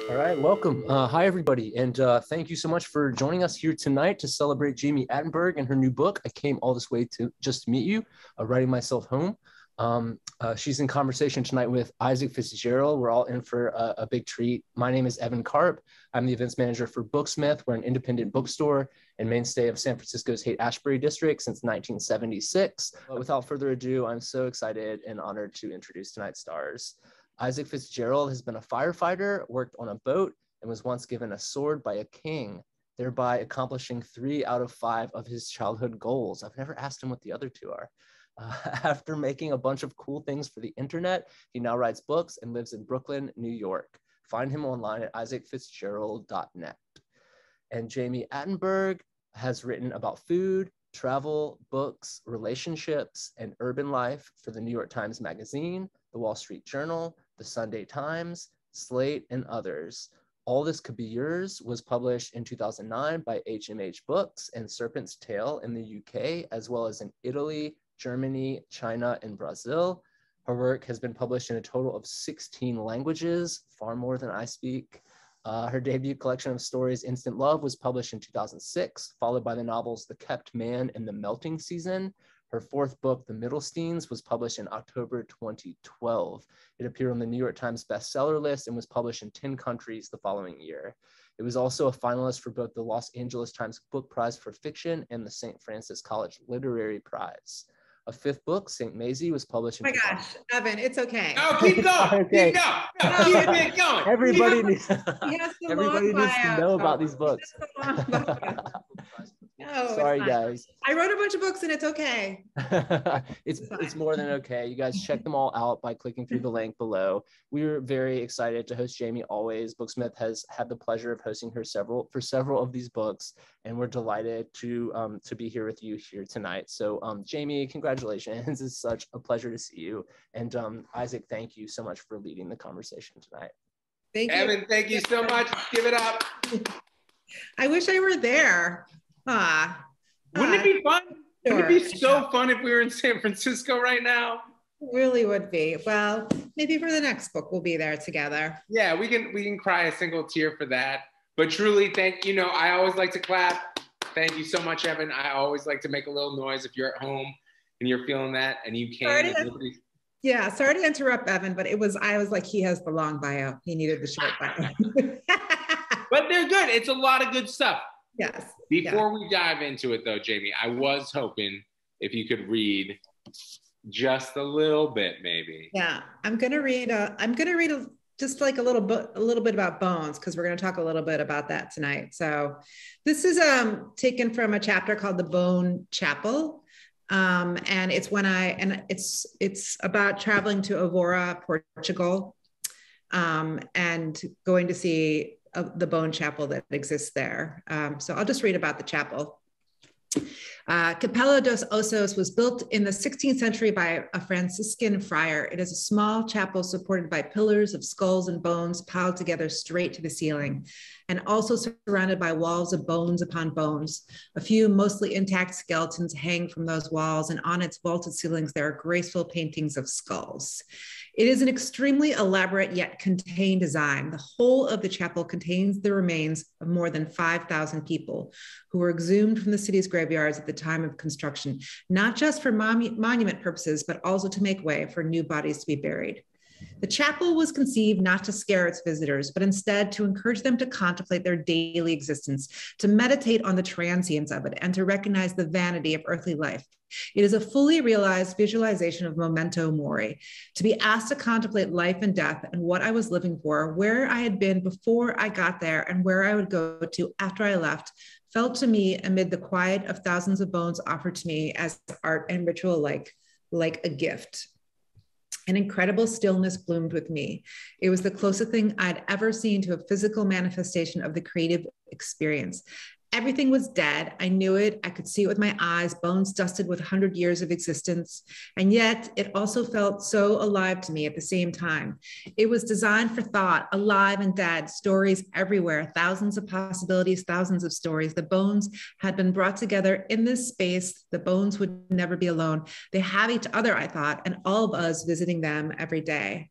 All right, welcome. Hi, everybody, and thank you so much for joining us here tonight to celebrate Jami Attenberg and her new book. I came all this way to just to meet you, Writing Myself Home. She's in conversation tonight with Isaac Fitzgerald. We're all in for a big treat. My name is Evan Karp. I'm the events manager for Booksmith. We're an independent bookstore and mainstay of San Francisco's Haight-Ashbury district since 1976. But without further ado, I'm so excited and honored to introduce tonight's stars. Isaac Fitzgerald has been a firefighter, worked on a boat, and was once given a sword by a king, thereby accomplishing 3 out of 5 of his childhood goals. I've never asked him what the other 2 are. After making a bunch of cool things for the internet, he now writes books and lives in Brooklyn, New York. Find him online at isaacfitzgerald.net. And Jami Attenberg has written about food, travel, books, relationships, and urban life for the New York Times Magazine, the Wall Street Journal, the Sunday Times, Slate, and others. All This Could Be Yours was published in 2009 by HMH Books and Serpent's Tale in the UK, as well as in Italy, Germany, China, and Brazil. Her work has been published in a total of 16 languages, far more than I speak. Her debut collection of stories, Instant Love, was published in 2006, followed by the novels The Kept Man and The Melting Season. Her 4th book, The Middlesteins, was published in October 2012. It appeared on the New York Times bestseller list and was published in 10 countries the following year. It was also a finalist for both the Los Angeles Times Book Prize for Fiction and the St. Francis College Literary Prize. A 5th book, St. Mazie, was published in— Oh my gosh, Evan, it's okay. Oh, keep going. Okay. Keep going. No, keep it going. Everybody needs Everybody needs to know about these books. No, sorry, guys. I wrote a bunch of books and it's okay. It's more than okay. You guys check them all out by clicking through the link below. We are very excited to host Jami always. Booksmith has had the pleasure of hosting her for several of these books, and we're delighted to be here with you here tonight. So Jami, congratulations. It's such a pleasure to see you. And Isaac, thank you so much for leading the conversation tonight. Thank you. Evan, thank you so much. Give it up. I wish I were there. Wouldn't it be fun? Sure. Wouldn't it be so fun if we were in San Francisco right now? It really would be. Well, maybe for the next book we'll be there together. Yeah, we can cry a single tear for that. But truly, I always like to clap. Thank you so much, Evan. I always like to make a little noise if you're at home and you're feeling that and you can. Yeah, sorry to interrupt, Evan, but I was like, he has the long bio. He needed the short bio. But they're good. It's a lot of good stuff. Yes. Before we dive into it, though, Jami, I was hoping if you could read just a little bit, maybe. Yeah, I'm gonna read just like a little bit about bones, because we're gonna talk a little bit about that tonight. So, this is taken from a chapter called The Bone Chapel, and it's about traveling to Evora, Portugal, and going to see the bone chapel that exists there. So I'll just read about the chapel. Capella dos Ossos was built in the 16th century by a Franciscan friar. It is a small chapel supported by pillars of skulls and bones piled together straight to the ceiling, and also surrounded by walls of bones upon bones. A few mostly intact skeletons hang from those walls, and on its vaulted ceilings there are graceful paintings of skulls. It is an extremely elaborate yet contained design. The whole of the chapel contains the remains of more than 5,000 people who were exhumed from the city's graveyards at the time of construction, not just for monument purposes, but also to make way for new bodies to be buried. The chapel was conceived not to scare its visitors, but instead to encourage them to contemplate their daily existence, to meditate on the transience of it, and to recognize the vanity of earthly life. It is a fully realized visualization of memento mori, to be asked to contemplate life and death and what I was living for, where I had been before I got there, and where I would go to after I left, felt to me amid the quiet of thousands of bones offered to me as art and ritual like a gift. An incredible stillness bloomed with me. It was the closest thing I'd ever seen to a physical manifestation of the creative experience. Everything was dead. I knew it. I could see it with my eyes, bones dusted with 100 years of existence. And yet it also felt so alive to me at the same time. It was designed for thought, alive and dead, stories everywhere, thousands of possibilities, thousands of stories. The bones had been brought together in this space. The bones would never be alone. They have each other, I thought, and all of us visiting them every day.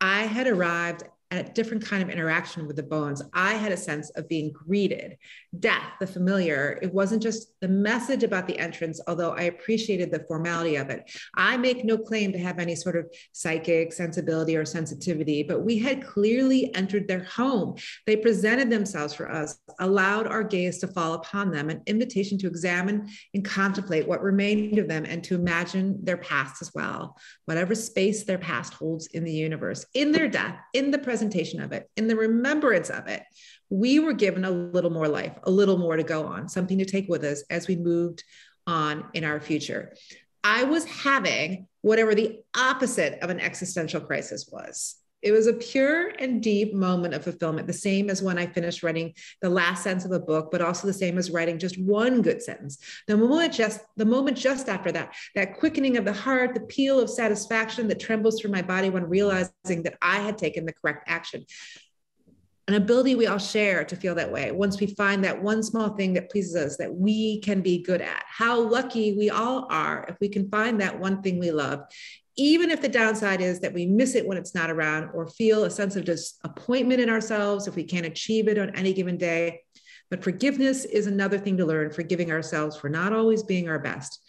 I had arrived a different kind of interaction with the bones. I had a sense of being greeted. Death, the familiar, it wasn't just the message about the entrance, although I appreciated the formality of it. I make no claim to have any sort of psychic sensibility or sensitivity, but we had clearly entered their home. They presented themselves for us, allowed our gaze to fall upon them, an invitation to examine and contemplate what remained of them and to imagine their past as well, whatever space their past holds in the universe, in their death, in the presentation of it, in the remembrance of it. We were given a little more life, a little more to go on, something to take with us as we moved on in our future. I was having whatever the opposite of an existential crisis was. It was a pure and deep moment of fulfillment, the same as when I finished writing the last sentence of a book, but also the same as writing just one good sentence. The moment just after that, that quickening of the heart, the peal of satisfaction that trembles through my body when realizing that I had taken the correct action. An ability we all share to feel that way once we find that one small thing that pleases us, that we can be good at. How lucky we all are if we can find that one thing we love, even if the downside is that we miss it when it's not around, or feel a sense of disappointment in ourselves if we can't achieve it on any given day. But forgiveness is another thing to learn, forgiving ourselves for not always being our best,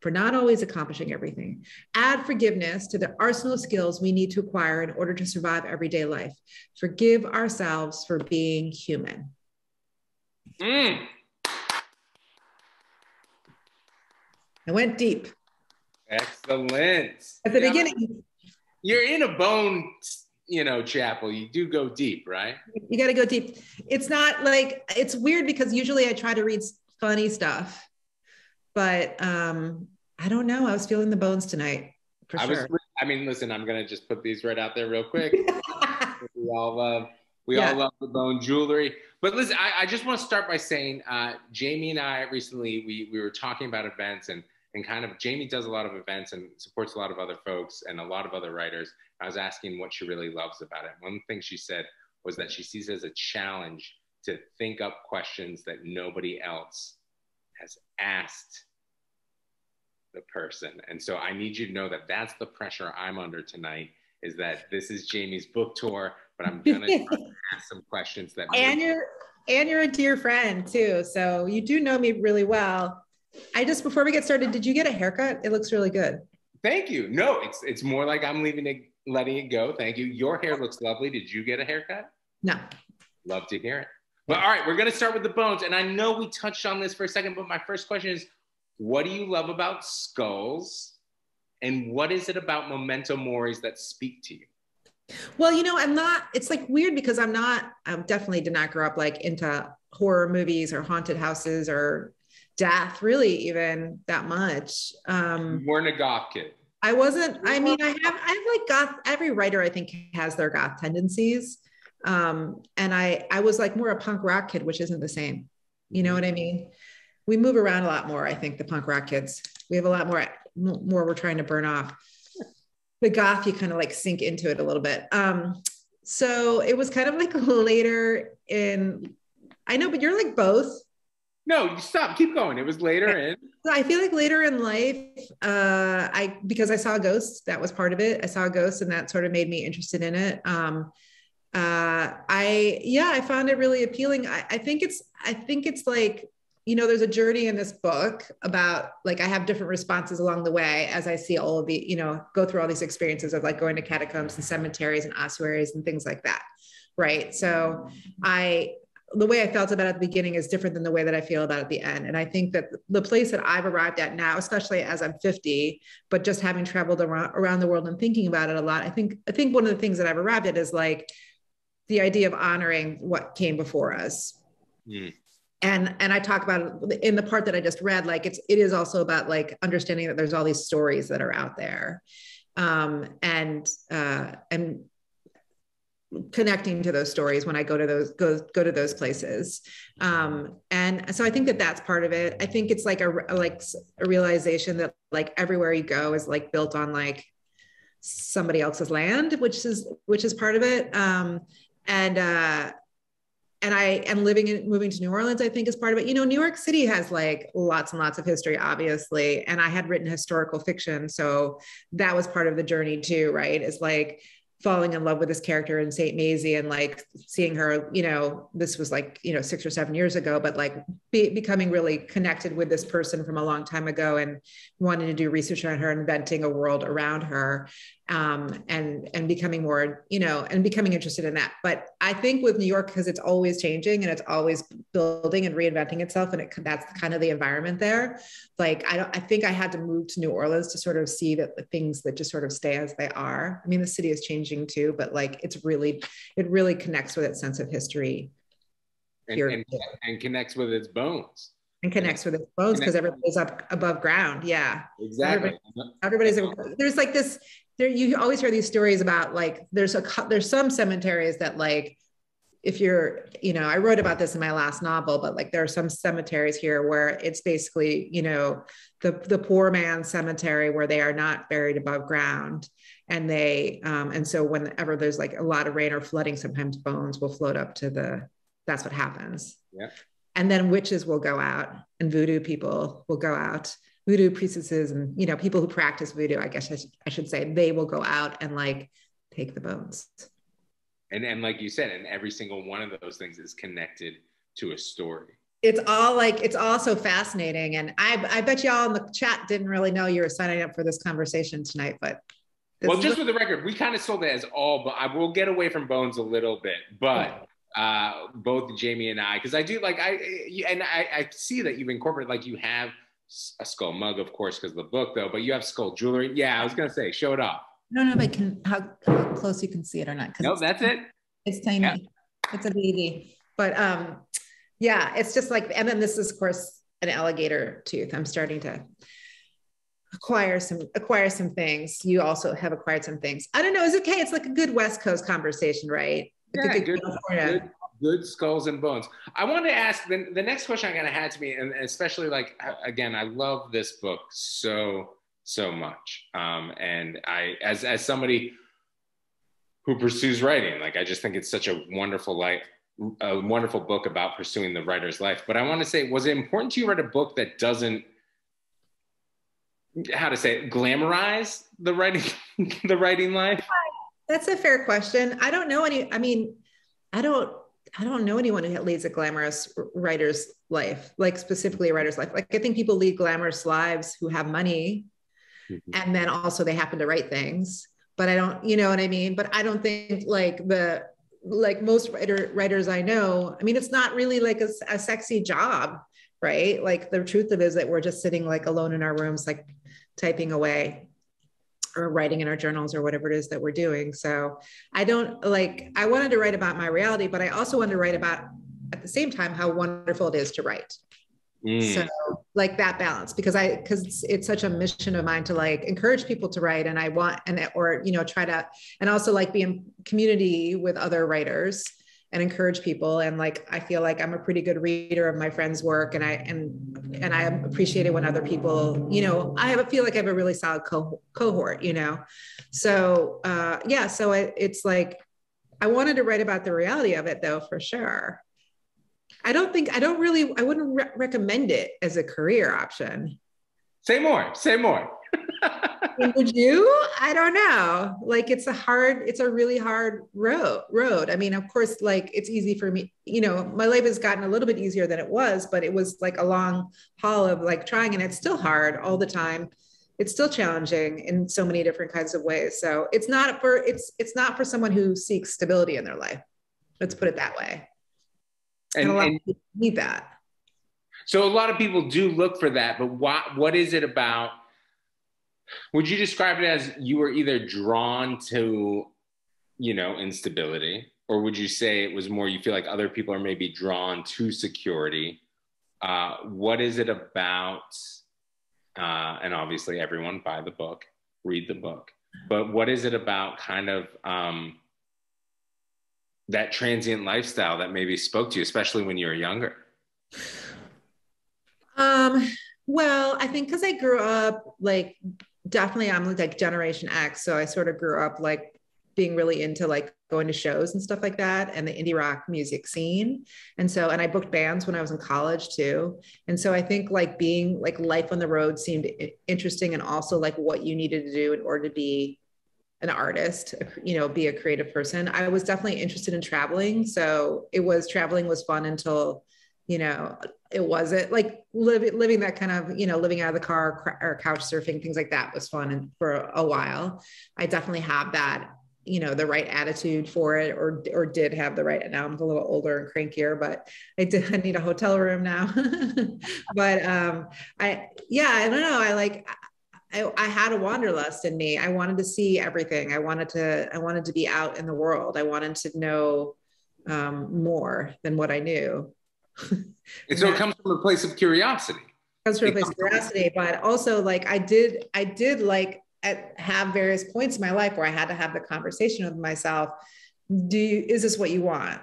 for not always accomplishing everything. Add forgiveness to the arsenal of skills we need to acquire in order to survive everyday life. Forgive ourselves for being human. I went deep. Excellent. At the beginning. You're in a bone, chapel. You do go deep, right? You got to go deep. It's not like, it's weird because usually I try to read funny stuff, but I don't know. I was feeling the bones tonight for sure. Listen, I'm going to just put these right out there real quick. We all love the bone jewelry. But listen, I just want to start by saying, Jami and I recently, we were talking about events and kind of, Jami does a lot of events and supports a lot of other folks and a lot of other writers. I was asking what she really loves about it. One thing she said was that she sees it as a challenge to think up questions that nobody else has asked the person. And so I need you to know that that's the pressure I'm under tonight, is that this is Jami's book tour, but I'm gonna ask some questions that you're a dear friend too. So you do know me really well. Before we get started, did you get a haircut? It looks really good. Thank you. No, it's more like I'm letting it go. Thank you. Your hair looks lovely. Did you get a haircut? No. Love to hear it. But all right, we're going to start with the bones. And I know we touched on this for a second, but my first question is, what do you love about skulls? And what is it about memento moris that speak to you? Well, it's like weird because I definitely did not grow up like into horror movies or haunted houses or death really even that much. You weren't a goth kid. I wasn't. I have like goth. Every writer I think has their goth tendencies. And I was like more a punk rock kid, which isn't the same. You know what I mean? We move around a lot more. I think the punk rock kids, we have a lot more we're trying to burn off. The goth, you kind of like sink into it a little bit. So it was kind of like later in, I know, but you're like both. No, you stop. Keep going. It was later in. I feel like later in life, because I saw a ghost, that was part of it. I saw a ghost and that sort of made me interested in it. I found it really appealing. I think it's like, there's a journey in this book about like, I have different responses along the way as I see all of the, go through all these experiences of like going to catacombs and cemeteries and ossuaries and things like that. Right. So the way I felt about it at the beginning is different than the way that I feel about it at the end. And I think that the place that I've arrived at now, especially as I'm 50, but just having traveled around the world and thinking about it a lot, I think one of the things that I've arrived at is like the idea of honoring what came before us. Mm. And I talk about it in the part that I just read, like it is also about like understanding that there's all these stories that are out there, and connecting to those stories when I go to those places. And so I think that that's part of it. I think it's like a realization that like everywhere you go is like built on like somebody else's land, which is part of it. And moving to New Orleans, I think is part of it. New York City has like lots and lots of history, obviously. And I had written historical fiction. So that was part of the journey too, right? Is like falling in love with this character in Saint Mazie and like seeing her, you know, this was like, you know, 6 or 7 years ago, but like becoming really connected with this person from a long time ago and wanting to do research on her, inventing a world around her, and becoming more, you know, and becoming interested in that. But I think with New York, because it's always changing and it's always building and reinventing itself, and that's kind of the environment there. Like, I think I had to move to New Orleans to sort of see that the things that just sort of stay as they are. I mean, the city is changing too, but like, it really connects with its sense of history. And connects with its bones. And connects with its bones because everybody's up above ground. Yeah. Exactly. Everybody's there's like this, there, you always hear these stories about like, there's some cemeteries that like, if you're, you know, I wrote about this in my last novel, but like there are some cemeteries here where it's basically, you know, the poor man's cemetery where they are not buried above ground. And and so whenever there's like a lot of rain or flooding, sometimes bones will float up to that's what happens. Yeah. And then witches will go out and voodoo people will go out, voodoo priestesses and, you know, people who practice voodoo, I guess I should say, they will go out and like take the bones. And like you said, and every single one of those things is connected to a story. It's all so fascinating. And I bet y'all in the chat didn't really know you were signing up for this conversation tonight, but. Well, just for the record, we kind of sold it as all, but I will get away from bones a little bit, but both Jami and I, because I do like, I see that you've incorporated, like you have a skull mug, of course, because of the book though, but you have skull jewelry. Yeah, I was going to say, show it off. I don't know if how close you can see it or not. No, that's it. It's tiny. Yeah. It's a baby. But yeah, it's just like, and then this is, of course, an alligator tooth. I'm starting to acquire some things. You also have acquired some things. I don't know. Is it okay? It's like a good West Coast conversation, right? Yeah, good skulls and bones. I want to ask the next question I kind of had to me, and especially like, again, I love this book so much. And I, as somebody who pursues writing, like, I just think it's such a wonderful book about pursuing the writer's life. But I want to say, was it important to you to write a book that doesn't, how to say it, glamorize the writing life? That's a fair question. I don't know I don't know anyone who leads a glamorous writer's life, like specifically a writer's life. Like, I think people lead glamorous lives who have money, and then also they happen to write things, but I don't, you know what I mean? But I don't think like most writers I know, I mean, it's not really like a sexy job, right? Like, the truth of it is that we're just sitting like alone in our rooms, like typing away or writing in our journals or whatever it is that we're doing. So I wanted to write about my reality, but I also wanted to write about, at the same time, how wonderful it is to write. So like that balance, because it's such a mission of mine to like encourage people to write, and try to, and also like be in community with other writers and encourage people. And like, I feel like I'm a pretty good reader of my friends' work, and I appreciate it when other people, you know, feel like I have a really solid cohort, you know? So it's like, I wanted to write about the reality of it though, for sure. I wouldn't recommend it as a career option. Say more. Would you? I don't know. Like, it's a really hard road. I mean, of course, like, it's easy for me, you know, my life has gotten a little bit easier than it was, but it was like a long haul of like trying, and it's still hard all the time. It's still challenging in so many different kinds of ways. So it's not for someone who seeks stability in their life. Let's put it that way. And a lot of people need that. So a lot of people do look for that, but what is it about? Would you describe it as you were either drawn to, you know, instability, or would you say it was more you feel like other people are maybe drawn to security? What is it about? And obviously everyone buy the book, read the book, but what is it about kind of that transient lifestyle that maybe spoke to you, especially when you were younger? Well, I think because I grew up, like, definitely I'm like Generation X. So I sort of grew up like being really into like going to shows and stuff like that, and the indie rock music scene. And I booked bands when I was in college too. And so I think like being like life on the road seemed interesting, and also like what you needed to do in order to be an artist, you know, be a creative person. I was definitely interested in traveling. So traveling was fun until, you know, it wasn't like living that kind of, you know, living out of the car or couch surfing, things like that was fun. And for a while, I definitely have that, you know, the right attitude for it, or did have the right. Now I'm a little older and crankier, but I need a hotel room now. But I don't know. I had a wanderlust in me. I wanted to see everything. I wanted to be out in the world. I wanted to know more than what I knew. And so it comes from a place of curiosity. Comes from a place of curiosity, but also like I did like have various points in my life where I had to have the conversation with myself. Is this what you want?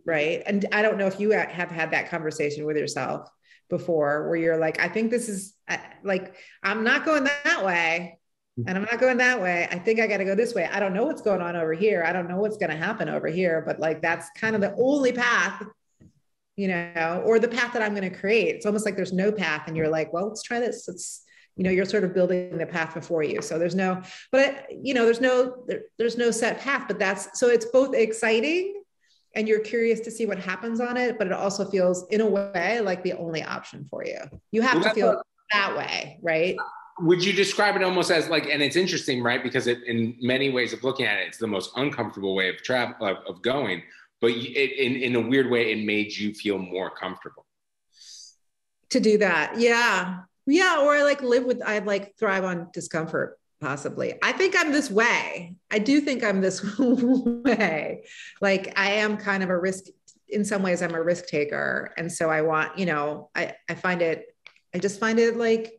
Right. And I don't know if you have had that conversation with yourself before, where you're like, I think this is like, I'm not going that way. And I'm not going that way. I think I got to go this way. I don't know what's going on over here. I don't know what's going to happen over here, but like, that's kind of the only path, you know, or the path that I'm going to create. It's almost like there's no path and you're like, well, let's try this. It's, you know, you're sort of building the path before you. So there's no set path, but so it's both exciting and you're curious to see what happens on it, but it also feels in a way like the only option for you. You have to feel that way, right? Would you describe it almost as like, and it's interesting, right? Because in many ways of looking at it, it's the most uncomfortable way of travel, of going, but in a weird way, it made you feel more comfortable to do that. Yeah. Yeah. Or I like thrive on discomfort, possibly. I think I'm this way. I do think I'm this way. Like I am kind of a risk, in some ways I'm a risk taker. And so I want, you know, I just find it like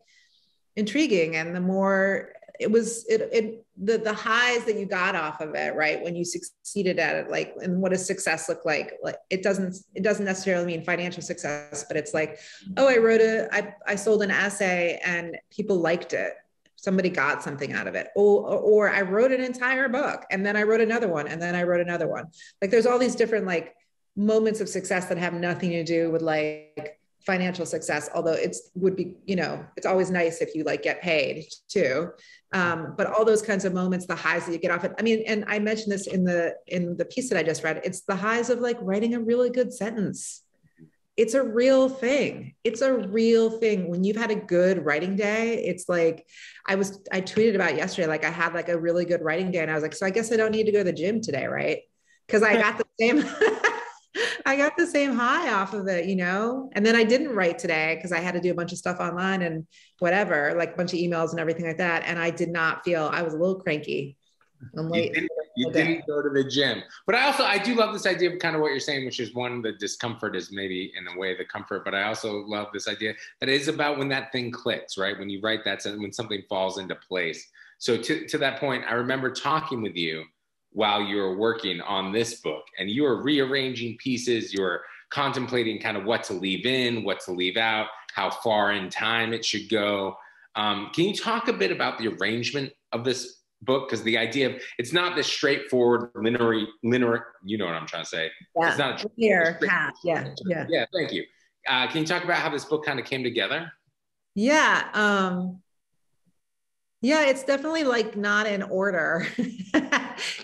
intriguing. And the more the highs that you got off of it, right? When you succeeded at it, like, and what does success look like? Like it doesn't necessarily mean financial success, but it's like, oh, I sold an essay and people liked it. Somebody got something out of it. Or I wrote an entire book and then I wrote another one and then I wrote another one. Like there's all these different like moments of success that have nothing to do with like financial success, although would be, you know, it's always nice if you like get paid too. But all those kinds of moments, the highs that you get off it. I mean, and I mentioned this in the piece that I just read, it's the highs of like writing a really good sentence. It's a real thing. It's a real thing. When you've had a good writing day, it's like, I tweeted about yesterday, like I had like a really good writing day and I was like, so I guess I don't need to go to the gym today, right? Because I got the same, I got the same high off of it, you know? And then I didn't write today because I had to do a bunch of stuff online and whatever, like a bunch of emails and everything like that. And I did not feel, I was a little cranky. I'm late. You didn't go to the gym. But I do love this idea of kind of what you're saying, which is one, the discomfort is maybe in a way the comfort, but I also love this idea that it is about when that thing clicks, right? When you write that, when something falls into place. So to that point, I remember talking with you while you were working on this book and you were rearranging pieces, you were contemplating kind of what to leave in, what to leave out, how far in time it should go. Can you talk a bit about the arrangement of this book? Because the idea of, it's not this straightforward linear, you know what I'm trying to say. Yeah. It's not a linear path. Yeah. Yeah. Thank you. Can you talk about how this book kind of came together? Yeah. Yeah, it's definitely like not in order.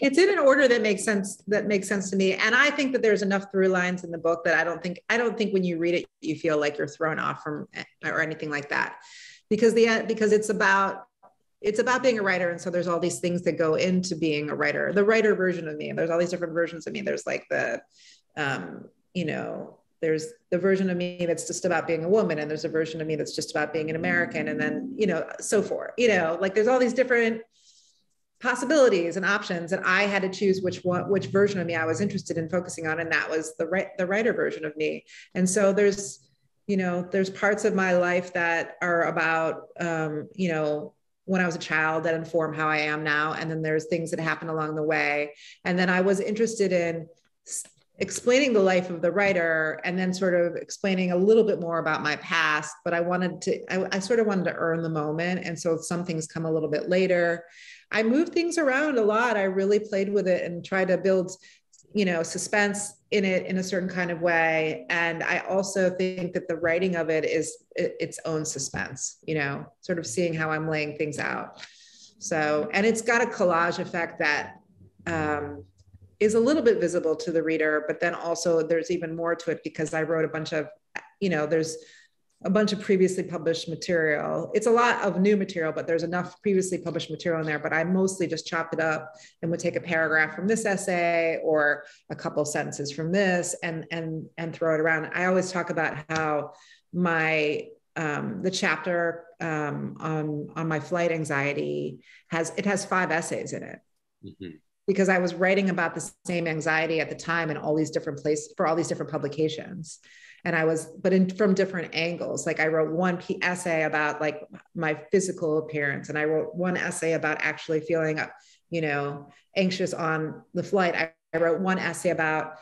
It's in an order that makes sense to me. And I think that there's enough through lines in the book that I don't think when you read it, you feel like you're thrown off from or anything like that. Because it's about being a writer. And so there's all these things that go into being a writer, the writer version of me. And there's all these different versions of me. There's like there's the version of me that's just about being a woman. And there's a version of me that's just about being an American. And then, so forth, like there's all these different possibilities and options. And I had to choose which version of me I was interested in focusing on. And that was the writer version of me. And so there's parts of my life that are about, when I was a child that inform how I am now. And then there's things that happen along the way. And then I was interested in explaining the life of the writer and then sort of explaining a little bit more about my past, but I sort of wanted to earn the moment. And so some things come a little bit later. I moved things around a lot. I really played with it and tried to build, suspense in it in a certain kind of way. And I also think that the writing of it is its own suspense, sort of seeing how I'm laying things out. So, and it's got a collage effect that is a little bit visible to the reader, but then also there's even more to it because I wrote a bunch of, there's a bunch of previously published material. It's a lot of new material, but there's enough previously published material in there, but I mostly just chopped it up and would take a paragraph from this essay or a couple sentences from this and throw it around. I always talk about how the chapter on my flight anxiety has 5 essays in it. Mm-hmm. Because I was writing about the same anxiety at the time in all these different places for all these different publications. And from different angles. Like I wrote one essay about like my physical appearance. And I wrote one essay about actually feeling, anxious on the flight. I wrote one essay about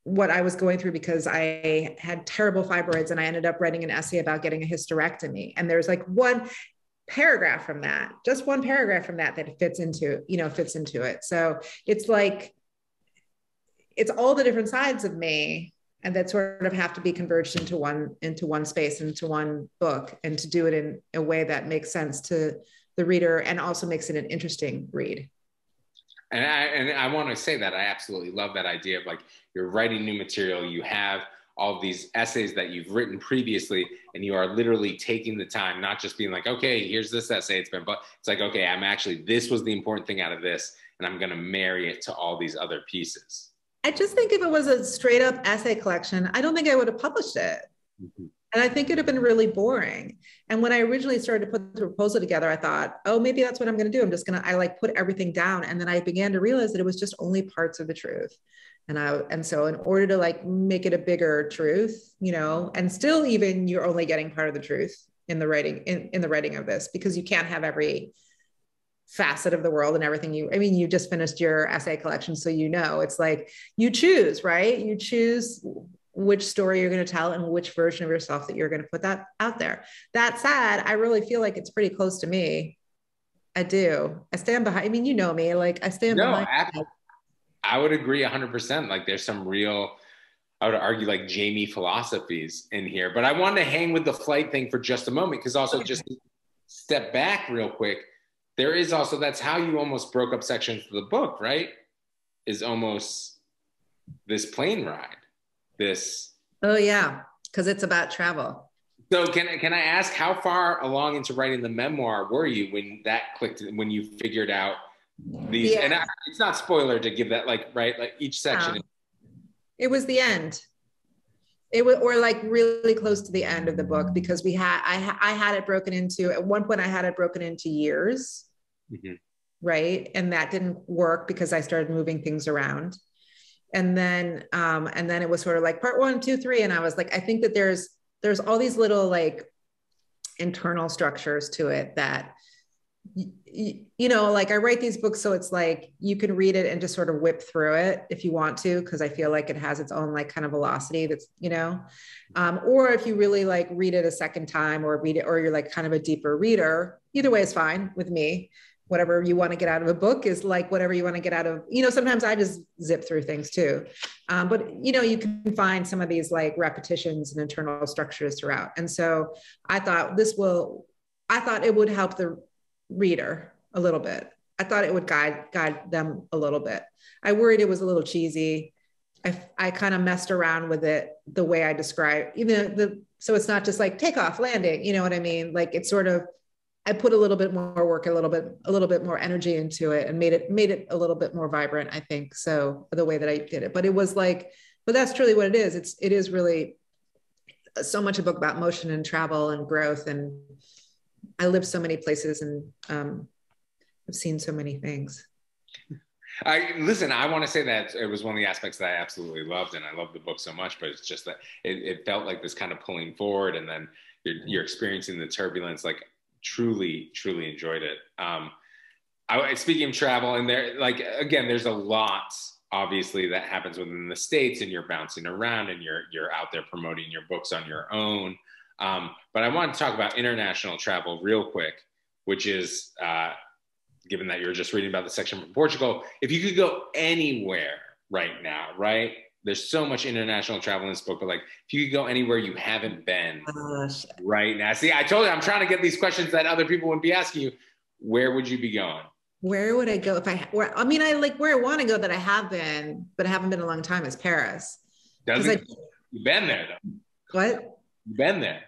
what I was going through because I had terrible fibroids and I ended up writing an essay about getting a hysterectomy. And there's like one paragraph from that, just one paragraph from that fits into it. So it's like, it's all the different sides of me and that sort of have to be converged into one space, into one book, and to do it in a way that makes sense to the reader and also makes it an interesting read. And I want to say that I absolutely love that idea of like, you're writing new material, you have all of these essays that you've written previously, and you are literally taking the time, not just being like, okay, here's this essay, it's like, okay, this was the important thing out of this, and I'm going to marry it to all these other pieces. I just think if it was a straight up essay collection, I don't think I would have published it. Mm-hmm. And I think it'd have been really boring. And when I originally started to put the proposal together, I thought, oh, maybe that's what I'm going to do. I put everything down. And then I began to realize that it was just only parts of the truth. And so in order to like make it a bigger truth, and still even you're only getting part of the truth in the writing, in the writing of this, because you can't have every facet of the world and everything you just finished your essay collection. So, it's like you choose, right? You choose which story you're going to tell and which version of yourself that you're going to put that out there. That said, I really feel like it's pretty close to me. I do. I stand behind, me, like I stand behind. I would agree 100%. Like there's some real, I would argue like Jami philosophies in here, but I wanted to hang with the flight thing for just a moment. Cause also just step back real quick. There is also, that's how you almost broke up sections of the book, right? Is almost this plane ride, this. Oh yeah. Cause it's about travel. So can I ask how far along into writing the memoir were you when that clicked, when you figured out these, and it's not spoiler to give that right? Like each section. It was the end. It was, or like really close to the end of the book because I had it broken into, at one point I had it broken into years. Mm-hmm. Right. And that didn't work because I started moving things around. And then it was sort of like part 1, 2, 3. And I was like, I think that there's all these little like internal structures to it that, like I write these books. So it's like, you can read it and just sort of whip through it if you want to, because I feel like it has its own like kind of velocity that's, or if you really like read it a second time or you're like kind of a deeper reader, either way is fine with me. Whatever you want to get out of a book is like whatever you want to get out of, sometimes I just zip through things too. But, you can find some of these like repetitions and internal structures throughout. And so I thought it would help the reader a little bit. I thought it would guide them a little bit. I worried it was a little cheesy. I kind of messed around with it the way I described, so it's not just like takeoff, landing, you know what I mean? Like it's sort of, I put a little bit more work, a little bit more energy into it and made it a little bit more vibrant, I think. So the way that I did it, but it was like, but that's truly what it is. It is really so much a book about motion and travel and growth. And I lived so many places and I've seen so many things. I want to say that it was one of the aspects that I absolutely loved, and I love the book so much, but it's just that it felt like this kind of pulling forward, and then you're experiencing the turbulence. Like truly enjoyed it. Speaking of travel, and there, like, again, there's a lot obviously that happens within the States, and you're bouncing around and you're out there promoting your books on your own. But I wanted to talk about international travel real quick, which is, given that you're just reading about the section from Portugal, if you could go anywhere right now, right? there's so much international travel in this book, but like if you could go anywhere you haven't been right now. See, I told you I'm trying to get these questions that other people wouldn't be asking you. Where would you be going? Where would I go if I where I like where I want to go that I have been, but I haven't been a long time is Paris. You've been there though. What? You've been there.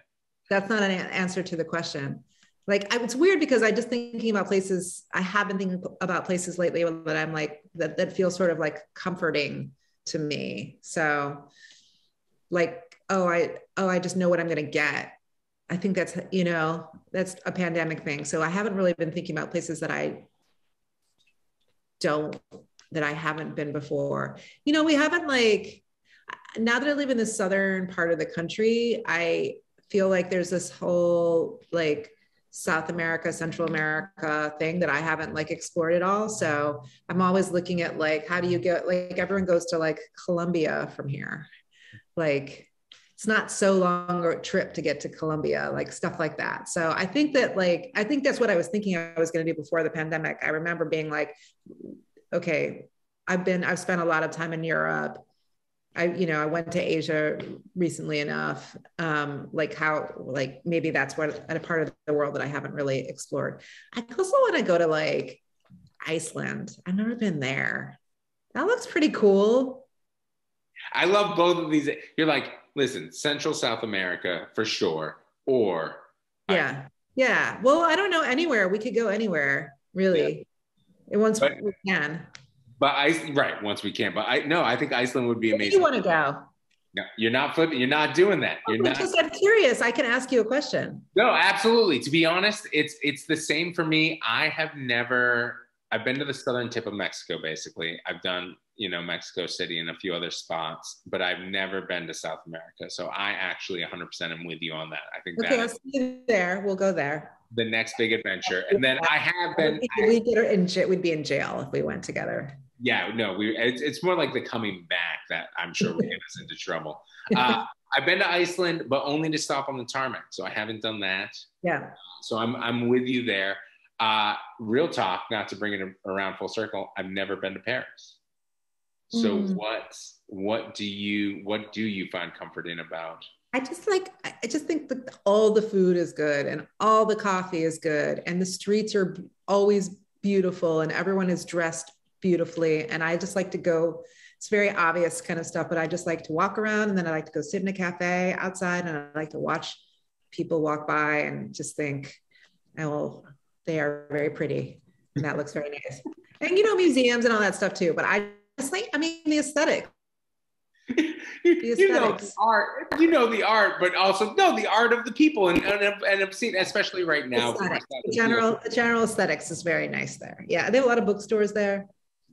That's not an answer to the question. Like, it's weird because I just thinking about places, I have been thinking about places lately that I'm like, that feels sort of like comforting to me. So like, I just know what I'm going to get. I think that's, that's a pandemic thing. So I haven't really been thinking about places that I haven't been before. We haven't like, now that I live in the southern part of the country, I feel like there's this whole like South America, Central America thing that I haven't like explored at all. So I'm always looking at like, how do you get, like everyone goes to like Colombia from here. Like it's not so long a trip to get to Colombia, like stuff like that. So I think that like, I think that's what I was thinking I was going to do before the pandemic. I remember being like, okay, I've spent a lot of time in Europe. I went to Asia recently enough, like maybe that's what a part of the world that I haven't really explored. I also want to go to like Iceland. I've never been there. That looks pretty cool. I love both of these. You're like, listen, Central South America for sure. Or yeah. Well, I don't know, anywhere. We could go anywhere, really. Yeah. Once we can. But once we can. But I think Iceland would be amazing. Where do you want to go? No, you're not flipping. You're not doing that. I'm curious. I can ask you a question. No, absolutely. To be honest, it's the same for me. I've been to the southern tip of Mexico, basically. I've done, Mexico City and a few other spots, but I've never been to South America. So I actually 100% am with you on that. I think I'll see you there. We'll go there. The next big adventure. And then I have been. We'd be in jail if we went together. Yeah, no, it's more like the coming back that I'm sure would get us into trouble. I've been to Iceland, but only to stop on the tarmac. So I haven't done that. Yeah. So I'm with you there. Real talk, not to bring it around full circle. I've never been to Paris. So what do you find comforting about? I just think that all the food is good and all the coffee is good and the streets are always beautiful and everyone is dressed beautifully. And I just like to go, it's very obvious kind of stuff, but I just like to walk around and then I like to go sit in a cafe outside and I like to watch people walk by and just think, oh, they are very pretty and that looks very nice. And, museums and all that stuff too, but I just like, the aesthetic. The art, the art, but also the art of the people and I've seen, especially right now. The general aesthetics is very nice there. Yeah, they have a lot of bookstores there.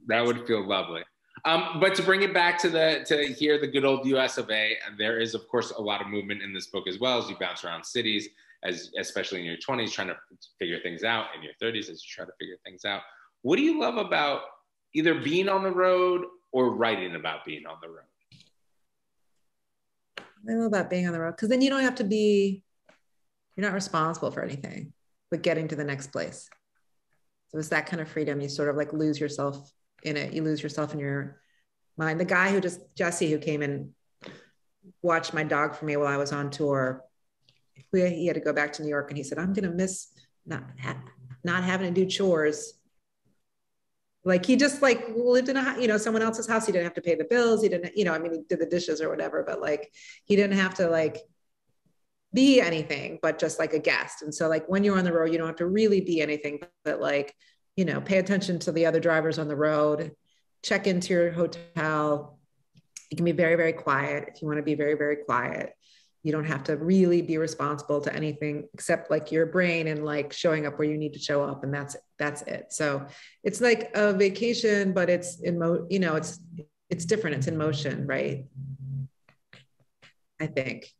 That would feel lovely. But to bring it back to the good old US of A, there is of course a lot of movement in this book as well as you bounce around cities, especially in your 20s, trying to figure things out, in your 30s as you try to figure things out. What do you love about either being on the road or writing about being on the road? I love about being on the road because then you don't have to you're not responsible for anything but getting to the next place. So it's that kind of freedom. You sort of like lose yourself in it. You lose yourself in your mind. The guy Jesse, who came and watched my dog for me while I was on tour, he had to go back to New York and he said, I'm going to miss not having to do chores. Like he just like lived in someone else's house. He didn't have to pay the bills. He didn't, he did the dishes or whatever, but like, he didn't have to like be anything, but just like a guest. And so like, when you're on the road, you don't have to really be anything, but like, pay attention to the other drivers on the road, check into your hotel. You can be very, very quiet. If you want to be very, very quiet, you don't have to really be responsible to anything except like your brain and like showing up where you need to show up. And that's it. So it's like a vacation, but it's it's different. It's in motion, right? I think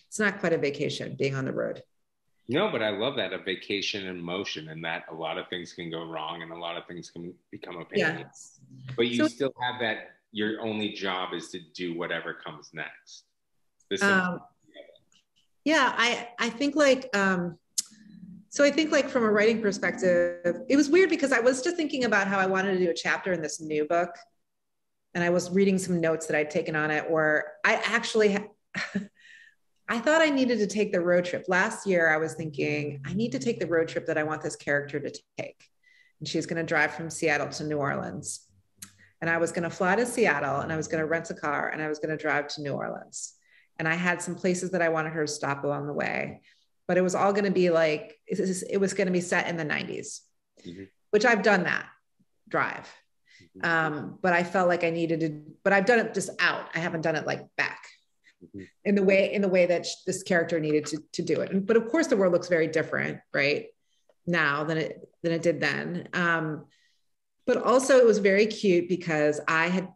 it's not quite a vacation being on the road. No, but I love that, a vacation in motion, and that a lot of things can go wrong and a lot of things can become a pain. Yeah. But you still have that, your only job is to do whatever comes next. Yeah, I think like, so I think like from a writing perspective, it was weird because I was just thinking about how I wanted to do a chapter in this new book. And I was reading some notes that I'd taken on it, where I actually, I thought I needed to take the road trip. Last year, I was thinking, I need to take the road trip that I want this character to take. And she's going to drive from Seattle to New Orleans. And I was going to fly to Seattle, and I was going to rent a car, and I was going to drive to New Orleans. And I had some places that I wanted her to stop along the way, but it was all going to be like, it was going to be set in the 90s, which I've done that drive. But I felt like I needed to, but I've done it just out. I haven't done it like back in the way that this character needed to do it. But of course the world looks very different right now than it did then. But also it was very cute because I had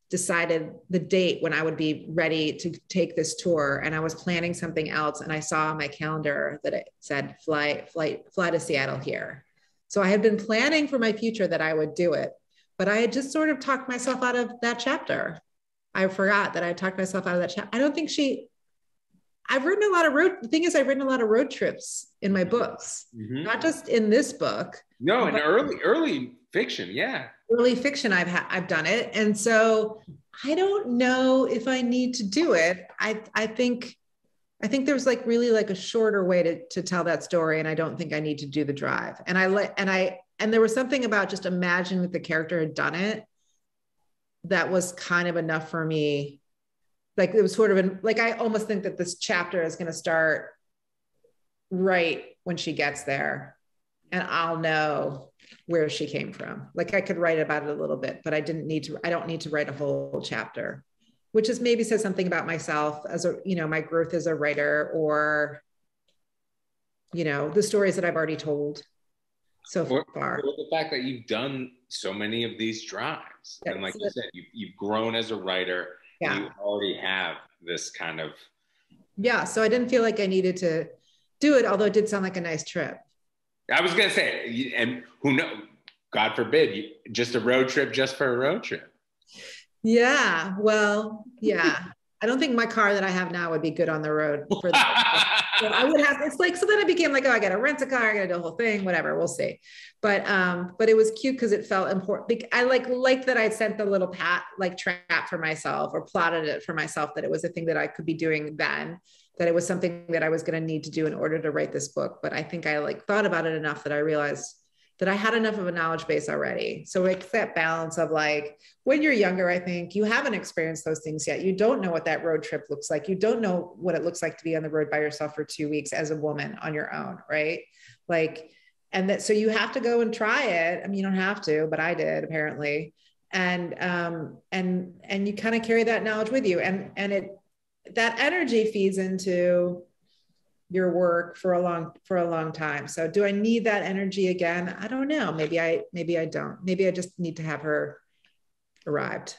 decided the date when I would be ready to take this tour, and I was planning something else. And I saw on my calendar that it said fly to Seattle here. So I had been planning for my future that I would do it, but I had just sort of talked myself out of that chapter. I forgot that I talked myself out of that chapter. I don't think I've written a lot of the thing is I've written a lot of road trips in my books, not just in this book. No, in early fiction. Yeah. Early fiction. I've done it. And so I don't know if I need to do it. I think there's like really like a shorter way to tell that story. And I don't think I need to do the drive. And there was something about just imagining that the character had done it that was kind of enough for me. Like it was sort of like, I almost think that this chapter is going to start right when she gets there, and I'll know where she came from. Like I could write about it a little bit, but I don't need to write a whole chapter, which is maybe says something about myself as my growth as a writer, or, the stories that I've already told so far. Or the fact that you've done so many of these drives. And like you said, you've grown as a writer. Yeah. You already have this kind of. Yeah. So I didn't feel like I needed to do it, although it did sound like a nice trip. I was going to say, and who knows, God forbid, just a road trip just for a road trip. Yeah. Well, yeah. I don't think my car that I have now would be good on the road for that. So I would have, it's like, so then it became like, oh, I got to rent a car, I got to do the whole thing, whatever, we'll see. But it was cute because it felt important. I liked that I sent the little trap for myself, or plotted it for myself, that it was a thing that I could be doing then, that it was something that I was going to need to do in order to write this book. But I think I thought about it enough that I realized that I had enough of a knowledge base already. So it's that balance of when you're younger, I think you haven't experienced those things yet. You don't know what that road trip looks like. You don't know what it looks like to be on the road by yourself for 2 weeks as a woman on your own. Right. So you have to go and try it. I mean, you don't have to, but I did apparently. And you kind of carry that knowledge with you, and that energy feeds into your work for a long time. So do I need that energy again? I don't know. Maybe I don't. Maybe I just need to have her arrived.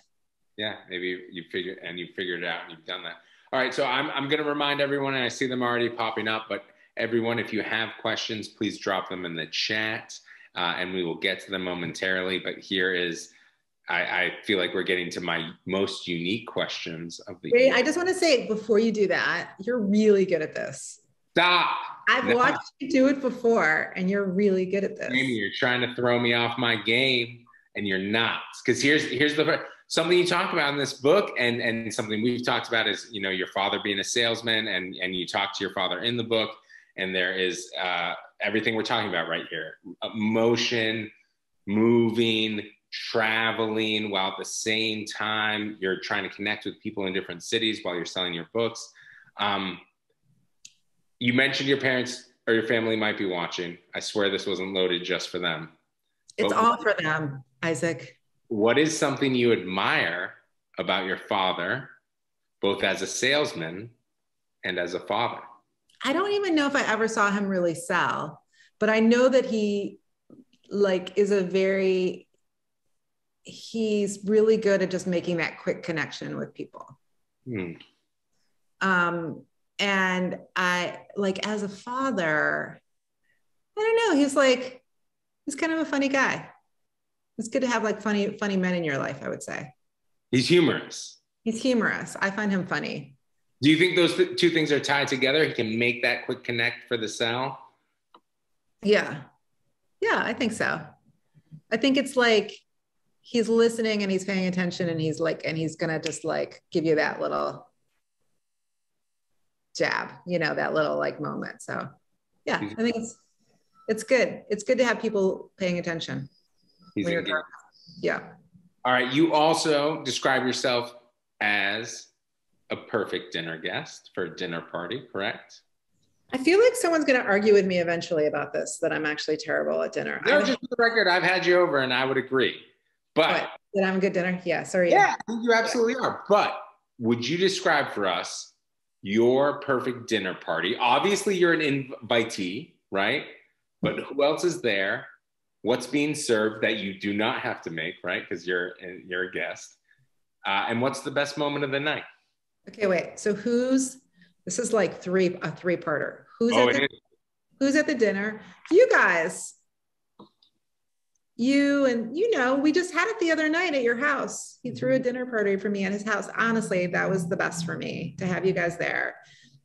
Yeah, maybe you figured it out and you've done that. All right, so I'm going to remind everyone, and I see them already popping up, but everyone, if you have questions, please drop them in the chat, and we will get to them momentarily. But here is, I feel like we're getting to my most unique questions of the year. I just want to say, before you do that, you're really good at this. Stop. I've watched you do it before, and you're really good at this. Amy, you're trying to throw me off my game, and you're not. Because here's something you talk about in this book, and something we've talked about is, your father being a salesman, and you talk to your father in the book, and there is everything we're talking about right here: motion, moving, traveling, while at the same time you're trying to connect with people in different cities while you're selling your books. You mentioned your parents or your family might be watching. I swear this wasn't loaded just for them. It's all for them, Isaac. What is something you admire about your father, both as a salesman and as a father? I don't even know if I ever saw him really sell, but I know that he he's really good at just making that quick connection with people. And I as a father, I don't know. He's kind of a funny guy. It's good to have funny men in your life, I would say. He's humorous. I find him funny. Do you think those two things are tied together? He can make that quick connect for the sell? Yeah. Yeah, I think so. I think it's he's listening and he's paying attention, and he's gonna just like give you that little jab, that little like moment. So yeah, I think it's good. It's good to have people paying attention. Yeah. All right. You also describe yourself as a perfect dinner guest for a dinner party, correct? I feel like someone's going to argue with me eventually about this, that I'm actually terrible at dinner. No, just for the record, I've had you over and I would agree. But that I'm a good dinner? Yeah, sorry. Yeah, I think you absolutely are. But would you describe for us your perfect dinner party? Obviously, you're an invitee, right? But who else is there? What's being served that you do not have to make, right? Because you're a guest. And what's the best moment of the night? Okay, wait. So this is like a three-parter. Who's at the dinner? You guys. You and we just had it the other night at your house. He threw a dinner party for me at his house. Honestly, that was the best for me to have you guys there.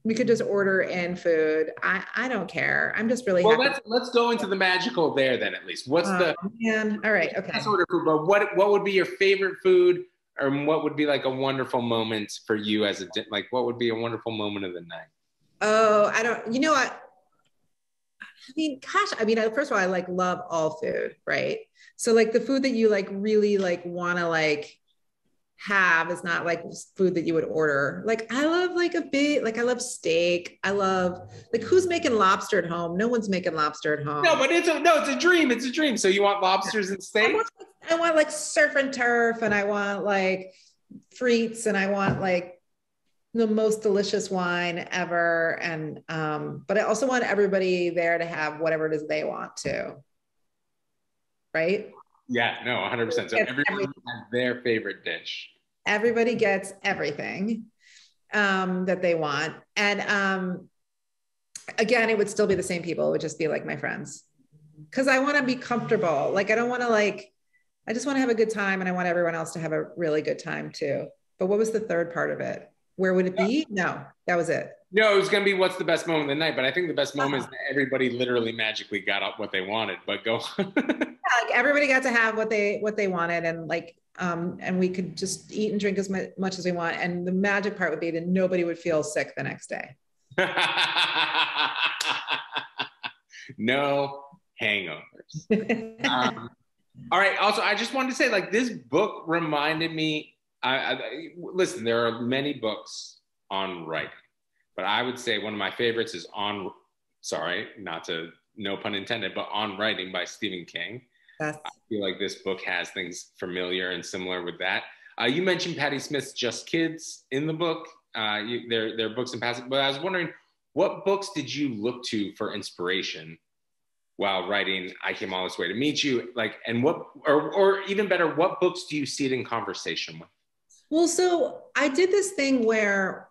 We could just order in food. I don't care. I'm just really happy. Let's go into the magical there then, at least. What's all right, okay. Let's order food, but what would be your favorite food, or what would be like a wonderful moment for you as what would be a wonderful moment of the night? Oh, I don't. You know what? First of all, I like love all food, right? So like the food that you like really like want to like have is not like food that you would order. Like I love I love steak. I love who's making lobster at home? No one's making lobster at home. No, but it's a dream. It's a dream. So you want lobsters and steak? I want like surf and turf, and I want like frites, and I want like the most delicious wine ever. And, but I also want everybody there to have whatever it is they want to. Right? Yeah, no, 100%. So everybody has their favorite dish. Everybody gets everything that they want. And again, it would still be the same people. It would just be like my friends. Because I want to be comfortable. Like, I don't want to I just want to have a good time, and I want everyone else to have a really good time too. But what was the third part of it? Where would it be? No, that was it. No, it was going to be what's the best moment of the night. But I think the best moment is that everybody literally magically got up what they wanted. But go on. Yeah, everybody got to have what they wanted, and and we could just eat and drink as much as we want. And the magic part would be that nobody would feel sick the next day. No hangovers. All right. Also, I just wanted to say, this book reminded me. Listen, there are many books on writing, but I would say one of my favorites is no pun intended, but On Writing by Stephen King. Yes. I feel like this book has things familiar and similar with that. You mentioned Patti Smith's Just Kids in the book. There are books in passing, but I was wondering, what books did you look to for inspiration while writing I Came All This Way to Meet You? And what, or even better, what books do you see it in conversation with? Well, so I did this thing where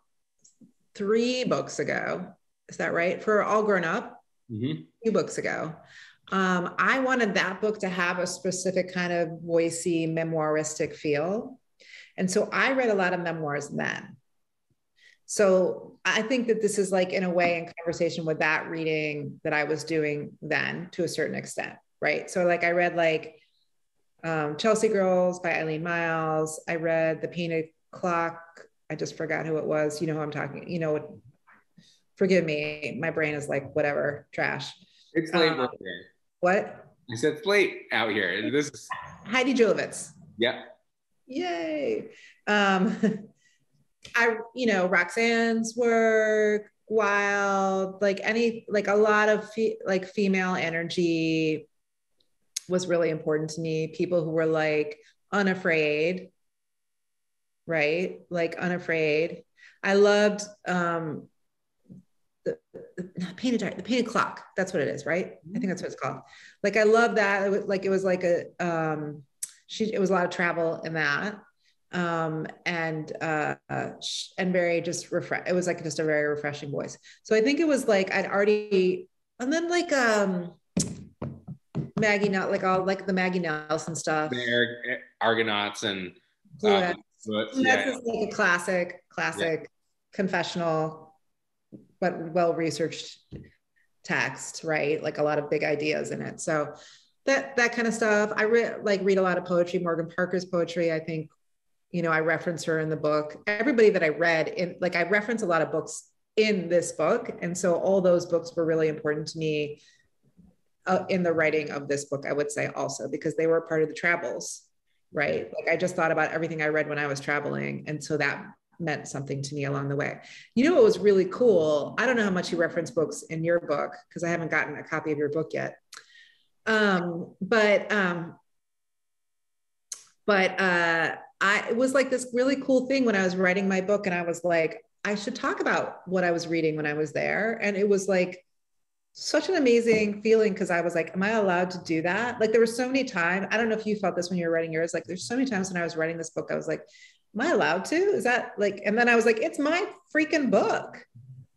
3 books ago, is that right? For All Grown Up, 2 books ago, I wanted that book to have a specific kind of voicey, memoiristic feel. And so I read a lot of memoirs then. So I think that this is in a way in conversation with that reading that I was doing then to a certain extent, right? So I read Chelsea Girls by Eileen Miles. I read The Painted Clock. I just forgot who it was. You know who I'm talking, forgive me. My brain is whatever, trash. It's late out here. What? I said it's late out here. This is Heidi Julavitz. Yeah. Yay. Roxanne's work, Wild, a lot of female energy was really important to me. People who were unafraid, right? Unafraid. I loved the Painted Clock. That's what it is, right? I think that's what it's called. I love that. It was it was a lot of travel in that. And very just it was just a very refreshing voice. So I think it was I'd already, and then Maggie, the Maggie Nelson stuff. The Argonauts and that's a classic confessional, but well-researched text, right? A lot of big ideas in it. So that kind of stuff. I read a lot of poetry, Morgan Parker's poetry. I think, I reference her in the book. Everybody that I read I reference a lot of books in this book. And so all those books were really important to me in the writing of this book, I would say also, because they were part of the travels, right? Like I just thought about everything I read when I was traveling. And so that meant something to me along the way. What was really cool? I don't know how much you reference books in your book, because I haven't gotten a copy of your book yet. It was like this really cool thing when I was writing my book, and I was like, I should talk about what I was reading when I was there. And it was like such an amazing feeling, because I was like, am I allowed to do that? Like there were so many times, I don't know if you felt this when you were writing yours, like there's so many times when I was writing this book, I was like, am I allowed to? Is that like, and then I was like, it's my freaking book.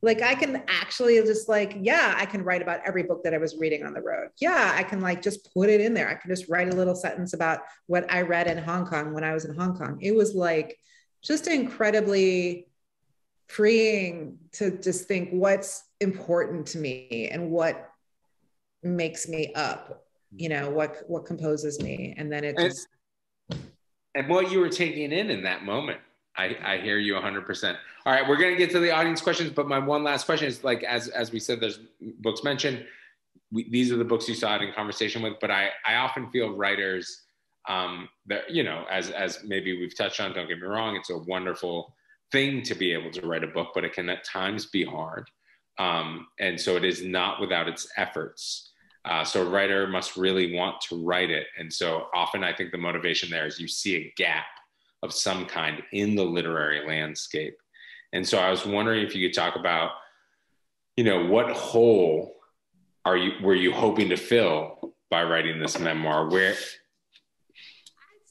Like I can actually just like, yeah, I can write about every book that I was reading on the road. Yeah, I can like just put it in there. I can just write a little sentence about what I read in Hong Kong when I was in Hong Kong. It was like just incredibly freeing to just think what's important to me and what makes me up, what composes me. And then and what you were taking in that moment. I hear you 100%. All right, we're going to get to the audience questions, but my one last question is, like, as we said, there's books mentioned. These are the books you saw it in conversation with, but I often feel writers that, as maybe we've touched on, don't get me wrong, it's a wonderful thing to be able to write a book, but it can at times be hard. And so it is not without its efforts. So a writer must really want to write it. And so often I think the motivation there is you see a gap of some kind in the literary landscape. And so I was wondering if you could talk about, what hole were you hoping to fill by writing this memoir? Where I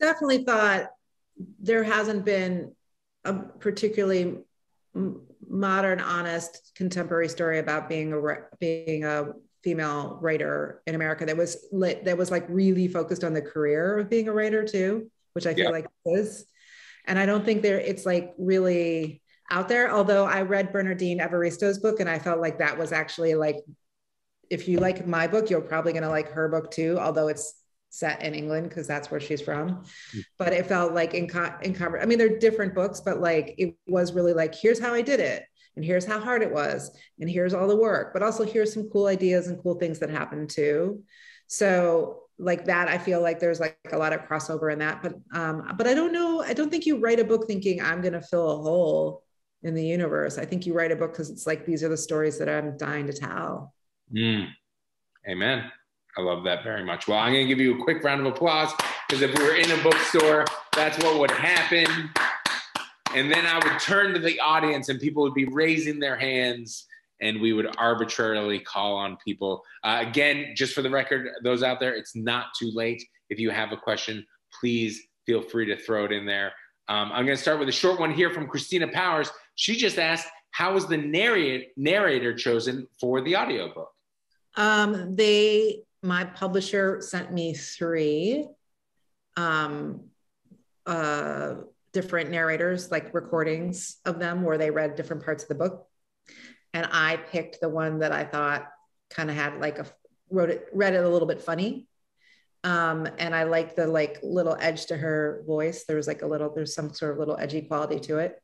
definitely thought there hasn't been a particularly modern, honest, contemporary story about being a female writer in America that was like really focused on the career of being a writer too, which I feel like it is. And I don't think it's like really out there. Although I read Bernardine Evaristo's book, and I felt like that was actually like, if you like my book, you're probably going to like her book too, although it's set in England because that's where she's from. But it felt like I mean, they're different books, but like it was really like, here's how I did it, and here's how hard it was, and here's all the work, but also here's some cool ideas and cool things that happened too. So like that, I feel like there's like a lot of crossover in that, but I don't know. I don't think you write a book thinking I'm going to fill a hole in the universe. I think you write a book because it's like, these are the stories that I'm dying to tell. Amen. I love that very much. Well, I'm going to give you a quick round of applause, because if we were in a bookstore, that's what would happen. And then I would turn to the audience and people would be raising their hands, and we would arbitrarily call on people. Again, just for the record, those out there, it's not too late. If you have a question, please feel free to throw it in there. I'm going to start with a short one here from Christina Powers. She just asked, how was the narrator chosen for the audiobook? My publisher sent me 3 different narrators, like recordings of them where they read different parts of the book. And I picked the one that I thought kind of had like read it a little bit funny. And I liked the like little edge to her voice. There's some sort of little edgy quality to it.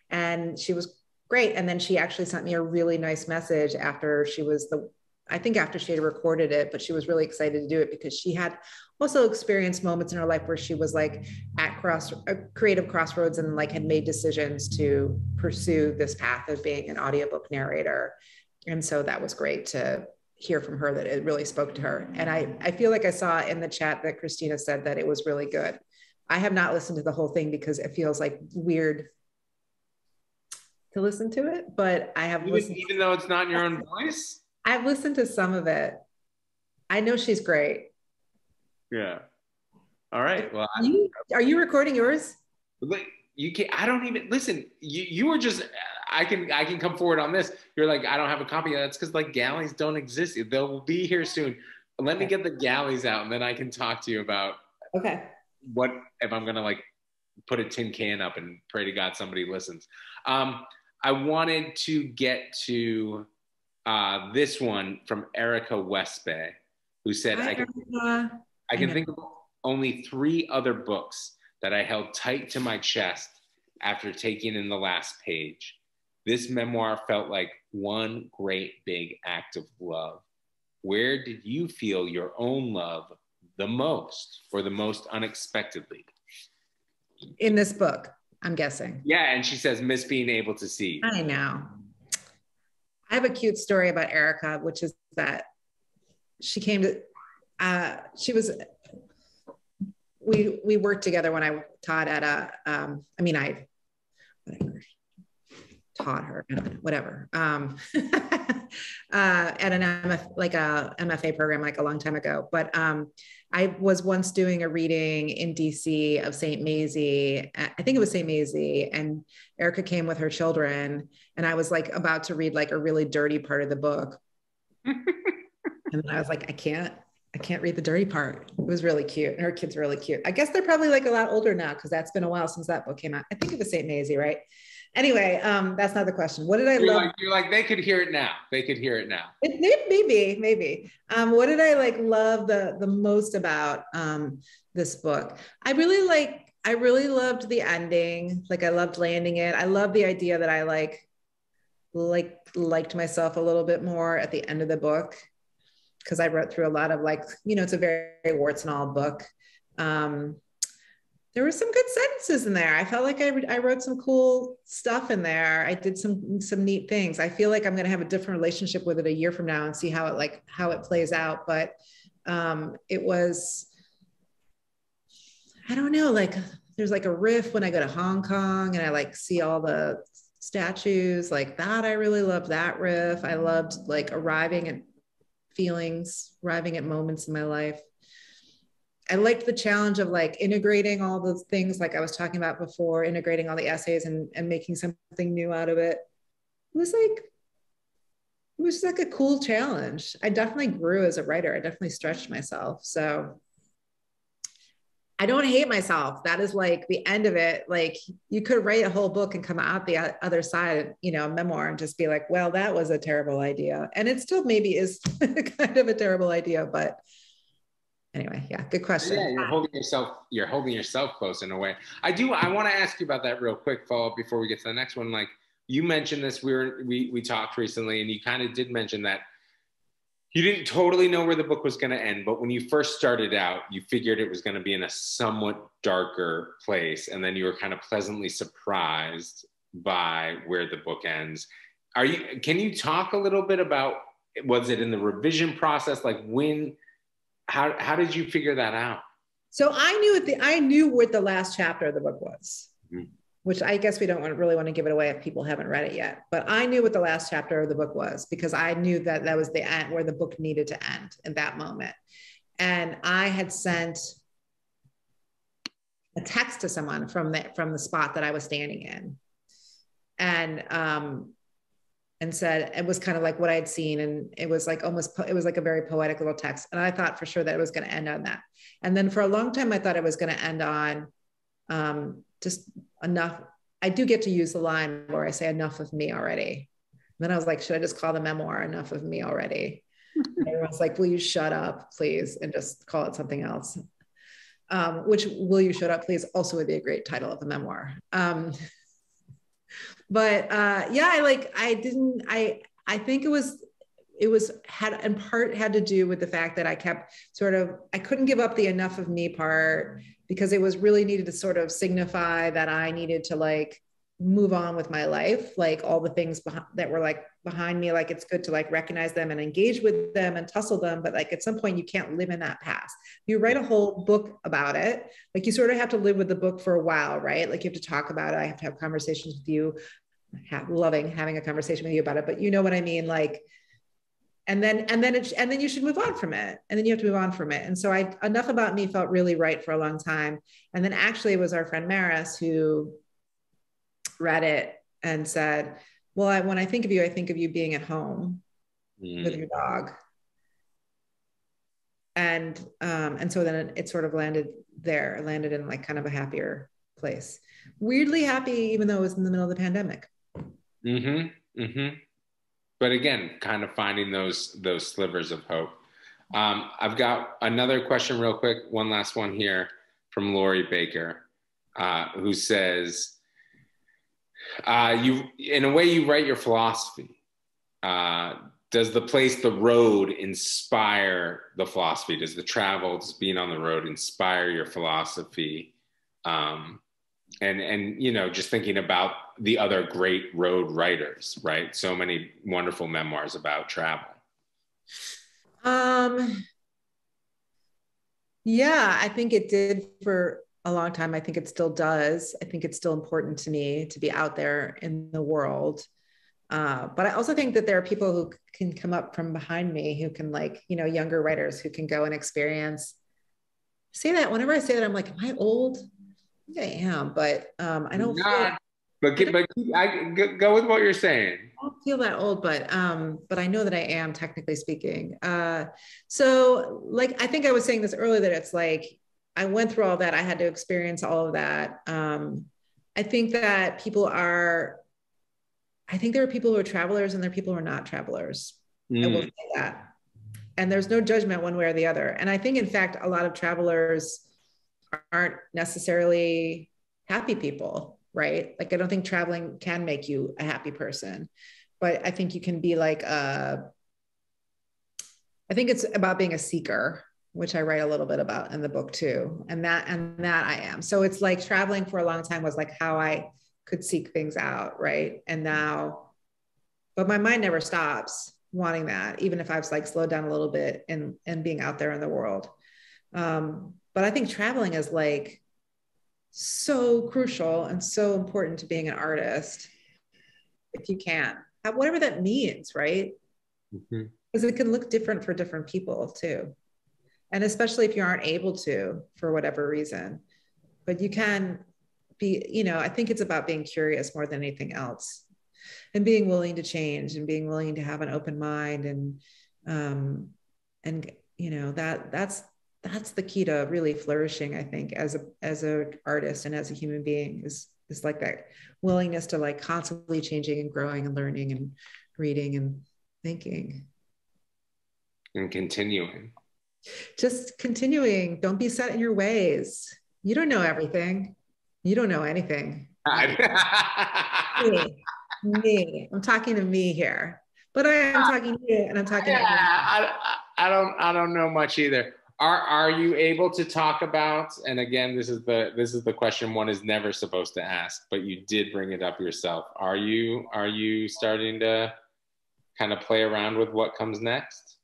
And she was great. And then she actually sent me a really nice message after she had recorded it, but she was really excited to do it because she had also experienced moments in her life where she was like at creative crossroads and like had made decisions to pursue this path of being an audiobook narrator. And so that was great to hear from her that it really spoke to her. And I feel like I saw in the chat that Christina said that it was really good. I have not listened to the whole thing because it feels like weird to listen to it, but I have listened. Even though it's not in your own voice? I've listened to some of it. I know she's great. Yeah. All right. Well, are you recording yours? You can't. I don't even listen. You were just. I can come forward on this. You're like, I don't have a copy. That's because like galleys don't exist. They'll be here soon. Let me get the galleys out, and then I can talk to you about. Okay. What if I'm gonna like put a tin can up and pray to God somebody listens? I wanted to get to this one from Erica Westbay, who said, Hi, I can think of only 3 other books that I held tight to my chest after taking in the last page. This memoir felt like one great big act of love. Where did you feel your own love the most, or the most unexpectedly? In this book, I'm guessing. Yeah, and she says, miss being able to see. I know. I have a cute story about Erica, which is that she came to, we worked together when I taught at I taught her, whatever, at an MFA program like a long time ago. But I was once doing a reading in DC of St. Mazie. I think it was St. Mazie, and Erica came with her children, and I was like about to read like a really dirty part of the book. And then I was like, I can't read the dirty part. It was really cute. And her kids are really cute. I guess they're probably like a lot older now, because that's been a while since that book came out. I think it was St. Mazie, right? Anyway, that's not the question. What did I love? You're like, they could hear it now. They could hear it now. Maybe. What did I like love the most about this book? I really loved the ending. Like, I loved landing it. I love the idea that I liked myself a little bit more at the end of the book, because I wrote through a lot of it's a very warts and all book. There were some good sentences in there. I felt like I wrote some cool stuff in there. I did some neat things. I feel like I'm going to have a different relationship with it a year from now and see how it plays out. But it was, I don't know, like there's like a riff when I go to Hong Kong and I see all the statues like that. I really loved that riff. I loved arriving at moments in my life. I liked the challenge of integrating all those things like I was talking about before, integrating all the essays and making something new out of it. It was just a cool challenge. I definitely grew as a writer. I definitely stretched myself. So I don't hate myself. That is the end of it. You could write a whole book and come out the other side, a memoir, and just be like, well, that was a terrible idea. And it still maybe is kind of a terrible idea, but anyway, yeah, good question. Yeah, you're holding yourself close in a way. I want to ask you about that real quick follow-up before we get to the next one. You mentioned this, we talked recently, and you kind of did mention that you didn't totally know where the book was going to end, but when you first started out, you figured it was going to be in a somewhat darker place, and then you were kind of pleasantly surprised by where the book ends. Can you talk a little bit about, was it in the revision process? How did you figure that out? So I knew what the last chapter of the book was, which I guess we don't really want to give it away if people haven't read it yet. But I knew what the last chapter of the book was, because I knew that was the end, where the book needed to end in that moment. And I had sent a text to someone from the spot that I was standing in, and said, it was kind of like what I'd seen. And it was it was like a very poetic little text. And I thought for sure that it was going to end on that. And then for a long time, I thought it was going to end on just enough. I do get to use the line where I say enough of me already. And then I was like, should I just call the memoir Enough of Me Already? And everyone's like, will you shut up, please? And just call it something else. Which, Will You Shut Up, Please, also would be a great title of a memoir. But yeah, I think it had in part had to do with the fact that I kept I couldn't give up the enough of me part, because it was really needed to sort of signify that I needed to move on with my life, all the things that were behind me. It's good to recognize them and engage with them and tussle them, but at some point you can't live in that past. You write a whole book about it, you sort of have to live with the book for a while, right? You have to talk about it. I have to have conversations with you, loving having a conversation with you about it, but you know what I mean? And then you should move on from it. And then you have to move on from it. And so Enough About Me felt really right for a long time. And then actually it was our friend Maris who read it and said, well, when I think of you being at home with your dog. And so then it sort of landed in kind of a happier place. Weirdly happy, even though it was in the middle of the pandemic. But again, kind of finding those slivers of hope. I've got another question real quick. One last one here from Lori Baker, who says, in a way, you write your philosophy. Does the place, the road, inspire the philosophy? Does the travel, does being on the road inspire your philosophy? And you know, just thinking about the other great road writers, right? So many wonderful memoirs about travel. Yeah, I think it did for a long time. I think it still does. I think it's still important to me to be out there in the world. But I also think that there are people who can come up from behind me who can, like, you know, younger writers who can go and experience. Say that whenever I say that, I'm like, am I old? I think I am, but I don't feel. Go with what you're saying. I don't feel that old, but I know that I am, technically speaking. So like, I think I was saying this earlier, that it's like, I went through all that. I had to experience all of that. I think that I think there are people who are travelers and there are people who are not travelers. I will say that. And there's no judgment one way or the other. And I think, in fact, a lot of travelers aren't necessarily happy people, right? Like, I don't think traveling can make you a happy person, but I think you can be like, I think it's about being a seeker, which I write a little bit about in the book too. And that I am. So it's like, traveling for a long time was like how I could seek things out, right? And now, but my mind never stops wanting that, even if I've like slowed down a little bit and being out there in the world. But I think traveling is like so crucial and so important to being an artist, if you can, whatever that means, right? Because it can look different for different people too. And especially if you aren't able to, for whatever reason, but you can be, you know, I think it's about being curious more than anything else, and being willing to change and being willing to have an open mind. And you know, that's the key to really flourishing, I think, as a artist and as a human being, is like that willingness to like constantly changing and growing and learning and reading and thinking. And continuing. Just continuing. Don't be set in your ways. You don't know everything. You don't know anything. Me. I'm talking to me here, but I am talking to you, and I'm talking to you. I don't know much either. Are you able to talk about, and again, this is the question one is never supposed to ask, but you did bring it up yourself. Are you starting to kind of play around with what comes next?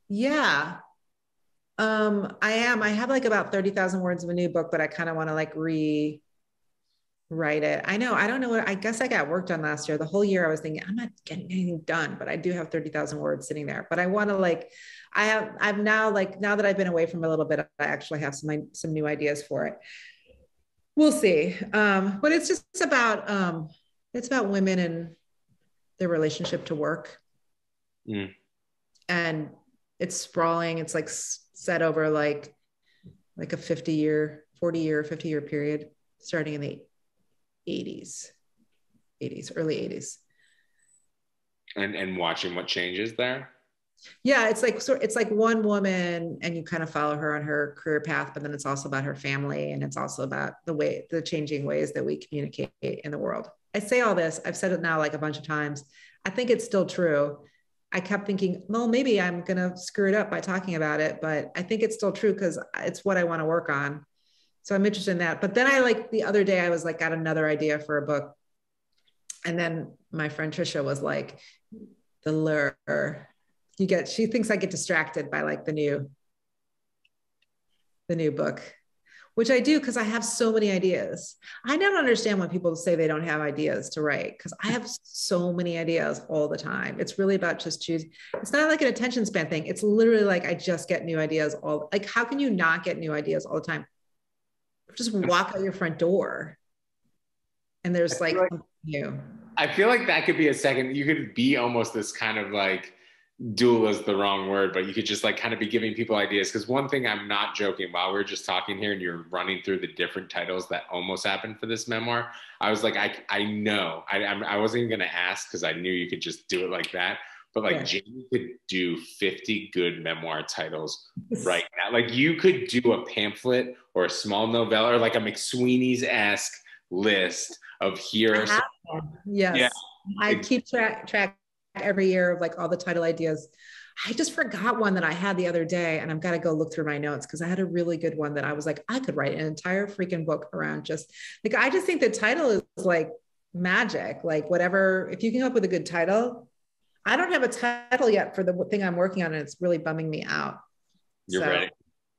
Yeah. I am. I have like about 30,000 words of a new book, but I kind of want to like rewrite it. I know. I don't know what, I guess I got work done last year. The whole year I was thinking, I'm not getting anything done, but I do have 30,000 words sitting there. But I want to like, I've now, like, now that I've been away from a little bit, I actually have some new ideas for it. We'll see. But it's just about women and their relationship to work. And it's sprawling. It's like set over like a 40-year, 50-year period, starting in the 80s, early 80s. And watching what changes there. Yeah, it's like one woman, and you kind of follow her on her career path, but then it's also about her family, and it's also about the changing ways that we communicate in the world. I say all this, I've said it now like a bunch of times. I think it's still true. I kept thinking, well, maybe I'm going to screw it up by talking about it, but I think it's still true because it's what I want to work on. So I'm interested in that. But then the other day I was like, got another idea for a book. And then my friend Trisha was like, the lure, she thinks I get distracted by like the new book, which I do, because I have so many ideas. I don't understand when people say they don't have ideas to write, because I have so many ideas all the time. It's really about just choosing. It's not like an attention span thing. It's literally like, I just get new ideas like, how can you not get new ideas all the time? Just walk out your front door and there's like new. I feel like that could be a second. You could be almost this kind of like, duel is the wrong word, but you could just like kind of be giving people ideas. Because one thing, I'm not joking, while we were just talking here and you're running through the different titles that almost happened for this memoir, I was like, I know, I wasn't even going to ask because I knew you could just do it like that. but like Yeah. Jamie could do 50 good memoir titles right now. Like you could do a pamphlet or a small novella or like a McSweeney's-esque list of heroes. Yes. Yeah. I keep track every year of like all the title ideas. I just forgot one that I had the other day, and I've got to go look through my notes because I had a really good one that I was like, I could write an entire freaking book around just like, I just think the title is like magic. Like whatever, if you can come up with a good title. I don't have a title yet for the thing I'm working on, and it's really bumming me out. You're ready.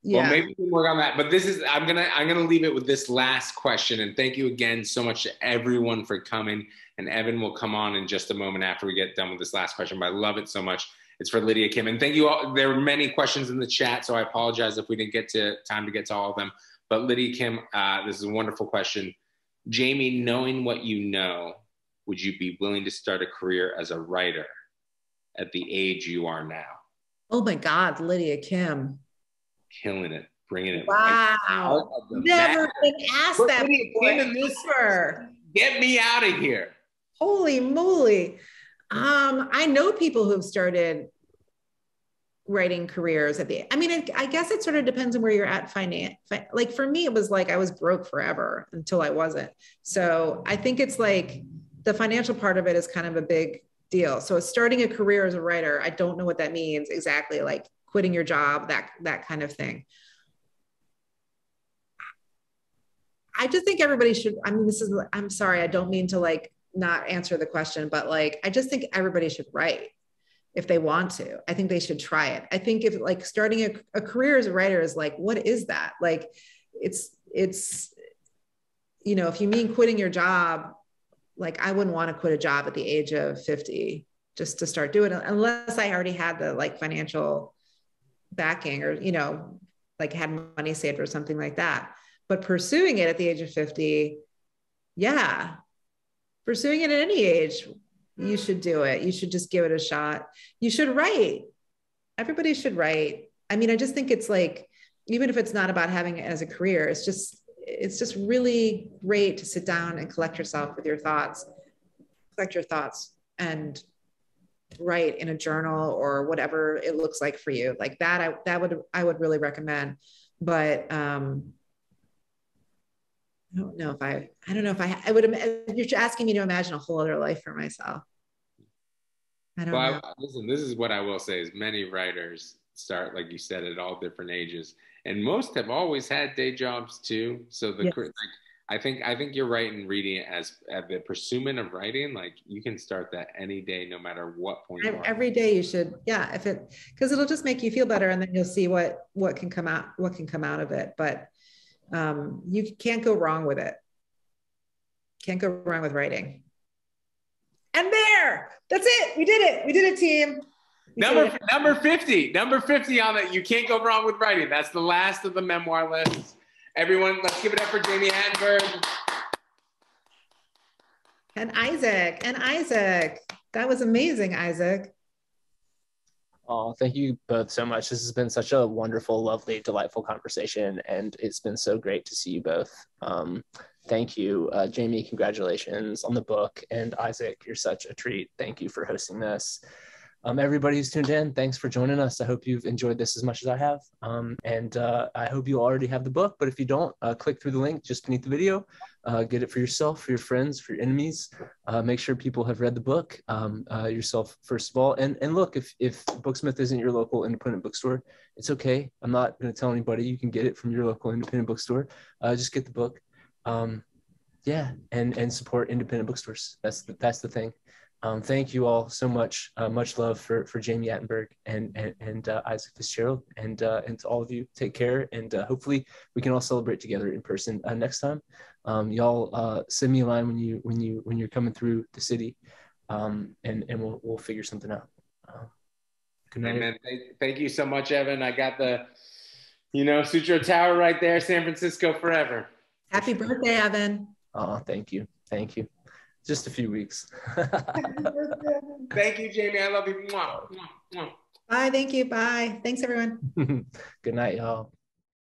Yeah. Well, maybe we can work on that. But this is, I'm gonna leave it with this last question. And thank you again so much to everyone for coming. And Evan will come on in just a moment after we get done with this last question. But I love it so much. It's for Lydia Kim. And thank you all. There were many questions in the chat, so I apologize if we didn't get to time to get to all of them. But Lydia Kim, this is a wonderful question. Jamie, knowing what you know, would you be willing to start a career as a writer at the age you are now? Oh my God, Lydia Kim. Killing it, bringing it. Wow. Never been asked that before. Get me out of here. Holy moly. I know people who've started writing careers at the, I mean, I guess it sort of depends on where you're at like for me, it was like, I was broke forever until I wasn't. So I think it's like the financial part of it is kind of a big deal. So starting a career as a writer, I don't know what that means exactly, like quitting your job, that kind of thing. I just think everybody should, I mean, I'm sorry, I don't mean to like not answer the question, but like, I just think everybody should write if they want to. I think they should try it. I think if like starting a career as a writer is like, what is that? Like, it's, you know, if you mean quitting your job, like I wouldn't want to quit a job at the age of 50 just to start doing it, unless I already had the like financial backing or, you know, like had money saved or something like that. But pursuing it at the age of 50, yeah, pursuing it at any age, you should do it. You should just give it a shot. You should write. Everybody should write. I mean, I just think it's like, even if it's not about having it as a career, it's just really great to sit down and collect yourself with your thoughts, and write in a journal or whatever it looks like for you. Like that, I would really recommend. But I don't know if I would, you're asking me to imagine a whole other life for myself. I don't know. Listen, this is what I will say is many writers start, like you said, at all different ages, and most have always had day jobs too. So Yes. Like, I think you're right in reading it as the pursuit of writing. Like you can start that any day, no matter what point. Every day you should, yeah. Because it'll just make you feel better, and then you'll see what can come out of it. But you can't go wrong with it. Can't go wrong with writing. And that's it. We did it, team. Number 50 on it. You can't go wrong with writing. That's the last of the memoir lists. Everyone, let's give it up for Jami Attenberg. And Isaac. That was amazing, Isaac. Oh, thank you both so much. This has been such a wonderful, lovely, delightful conversation, and it's been so great to see you both. Thank you, Jamie, congratulations on the book, and Isaac, you're such a treat. Thank you for hosting this. Everybody who's tuned in, thanks for joining us. I hope you've enjoyed this as much as I have. And I hope you already have the book, but if you don't, click through the link just beneath the video. Get it for yourself, for your friends, for your enemies. Make sure people have read the book yourself, first of all. And look, if Booksmith isn't your local independent bookstore, it's okay. I'm not going to tell anybody. You can get it from your local independent bookstore. Just get the book. Yeah, and support independent bookstores. That's the thing. Thank you all so much. Much love for Jami Attenberg and Isaac Fitzgerald, and to all of you. Take care, and hopefully we can all celebrate together in person next time. Y'all send me a line when you're coming through the city, and we'll figure something out. Good night. Amen. Thank you so much, Evan. I got the Sutro Tower right there, San Francisco forever. Happy birthday, Evan. Oh, thank you. Just a few weeks. Thank you, Jamie. I love you. Mwah, mwah, mwah. Bye. Thank you. Bye. Thanks, everyone. Good night, y'all.